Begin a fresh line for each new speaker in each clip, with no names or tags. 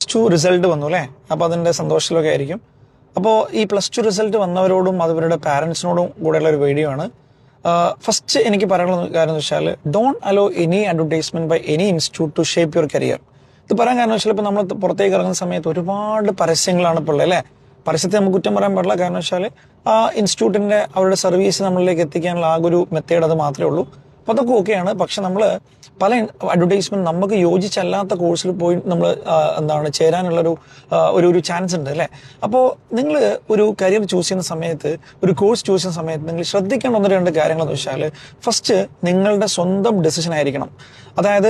+2 result വന്നു അല്ലേ? അപ്പോൾ അതിൻ്റെ സന്തോഷത്തിലൊക്കെ ആയിരിക്കും. അപ്പോൾ ഈ +2 റിസൾട്ട് വന്നവരോടും അവരുടെ പാരൻസിനോടും കൂടെയുള്ള ഒരു വീഡിയോ ആണ്. ഫസ്റ്റ് എനിക്ക് പറയാനുള്ള കാര്യം എന്ന് വെച്ചാൽ, don't allow any advertisement by any institute to shape your career. ഇത് പറയാൻ കാരണം വെച്ചാൽ, ഇപ്പോൾ നമ്മൾ പുറത്തേക്ക് ഇറങ്ങുന്ന സമയത്ത് ഒരുപാട് പരസ്യങ്ങളാണ് ഇപ്പോൾ ഉള്ളത് അല്ലേ? പരസ്യത്തെ നമുക്ക് കുറ്റം പറയാൻ പാടില്ല. കാരണം വെച്ചാൽ ആ ഇൻസ്റ്റിറ്റ്യൂട്ടിന്റെ അവരുടെ സർവീസ് നമ്മളിലേക്ക് എത്തിക്കാനുള്ള ആകൊരു മെത്തേഡ് അത് മാത്രമേ ഉള്ളൂ. അപ്പോൾ അതൊക്കെ ഓക്കെയാണ്. പക്ഷെ നമ്മൾ പല അഡ്വർടൈസ്മെന്റ് നമുക്ക് യോജിച്ചല്ലാത്ത കോഴ്സിൽ പോയി നമ്മൾ ചേരാനുള്ളൊരു ഒരു ചാൻസ് ഉണ്ട് അല്ലേ? അപ്പോൾ നിങ്ങൾ ഒരു കരിയർ ചൂസ് ചെയ്യുന്ന സമയത്ത്, ഒരു കോഴ്സ് ചൂസ് ചെയ്യുന്ന സമയത്ത് നിങ്ങൾ ശ്രദ്ധിക്കേണ്ട 1-2 കാര്യങ്ങളെന്ന് വെച്ചാൽ, ഫസ്റ്റ് നിങ്ങളുടെ സ്വന്തം ഡെസിഷൻ ആയിരിക്കണം. അതായത്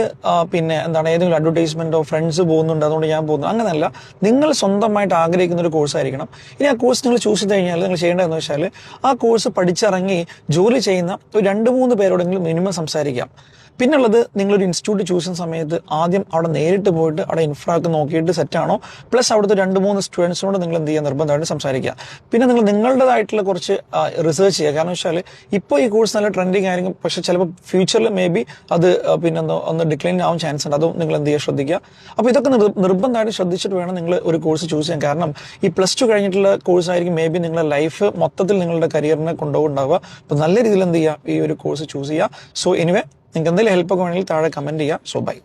ഏതെങ്കിലും അഡ്വർടൈസ്മെന്റോ ഫ്രണ്ട്സ് പോകുന്നുണ്ട് അതുകൊണ്ട് ഞാൻ പോകുന്നു, അങ്ങനെയല്ല. നിങ്ങൾ സ്വന്തമായിട്ട് ആഗ്രഹിക്കുന്ന ഒരു കോഴ്സ് ആയിരിക്കണം. ഇനി ആ കോഴ്സ് നിങ്ങൾ ചൂസ് ചെയ്ത് കഴിഞ്ഞാൽ നിങ്ങൾ ചെയ്യേണ്ടതെന്ന് വെച്ചാൽ, ആ കോഴ്സ് പഠിച്ചിറങ്ങി ജോലി ചെയ്യുന്ന ഒരു 2-3 പേരോടെങ്കിലും മിനിമം സംസാരിക്കാം. പിന്നുള്ളത്, നിങ്ങളൊരു ഇൻസ്റ്റിറ്റ്യൂട്ട് ചൂസ് ചെയ്യുന്ന സമയത്ത് ആദ്യം അവിടെ നേരിട്ട് പോയിട്ട് അവിടെ ഇൻഫ്രാക്ക് നോക്കിയിട്ട് സെറ്റാണോ, പ്ലസ് അവിടുത്തെ 2-3 സ്റ്റുഡൻസിനോട് നിങ്ങൾ എന്ത് ചെയ്യുക, നിർബന്ധമായിട്ട് സംസാരിക്കുക. പിന്നെ നിങ്ങൾ നിങ്ങളുടേതായിട്ടുള്ള കുറച്ച് റിസർച്ച് ചെയ്യുക. കാരണം വെച്ചാൽ ഇപ്പോൾ ഈ കോഴ്സ് നല്ല ട്രെൻഡിങ് ആയിരിക്കും, പക്ഷെ ചിലപ്പോൾ ഫ്യൂച്ചറിൽ മേ ബി അത് ഒന്ന് ഡിക്ലൈൻ ആവാൻ ചാൻസ് ഉണ്ട്. അതും നിങ്ങൾ എന്ത് ചെയ്യുക, ശ്രദ്ധിക്കുക. അപ്പോൾ ഇതൊക്കെ നിർബന്ധമായിട്ട് ശ്രദ്ധിച്ചിട്ട് വേണം നിങ്ങൾ ഒരു കോഴ്സ് ചൂസ് ചെയ്യാൻ. കാരണം ഈ +2 കഴിഞ്ഞിട്ടുള്ള കോഴ്സ് ആയിരിക്കും മേ ബി നിങ്ങളുടെ ലൈഫ് മൊത്തത്തിൽ നിങ്ങളുടെ കരിയറിനെ കൊണ്ടുപോകുന്നുണ്ടാവുക. അപ്പോൾ നല്ല രീതിയിൽ എന്ത് ചെയ്യുക, ഈ ഒരു കോഴ്സ് ചൂസ് ചെയ്യുക. സോ എനിവേ, നിങ്ങൾക്ക് എന്തെങ്കിലും ഹെൽപ്പൊക്കെ വേണമെങ്കിൽ താഴെ കമന്റ് ചെയ്യുക. So by.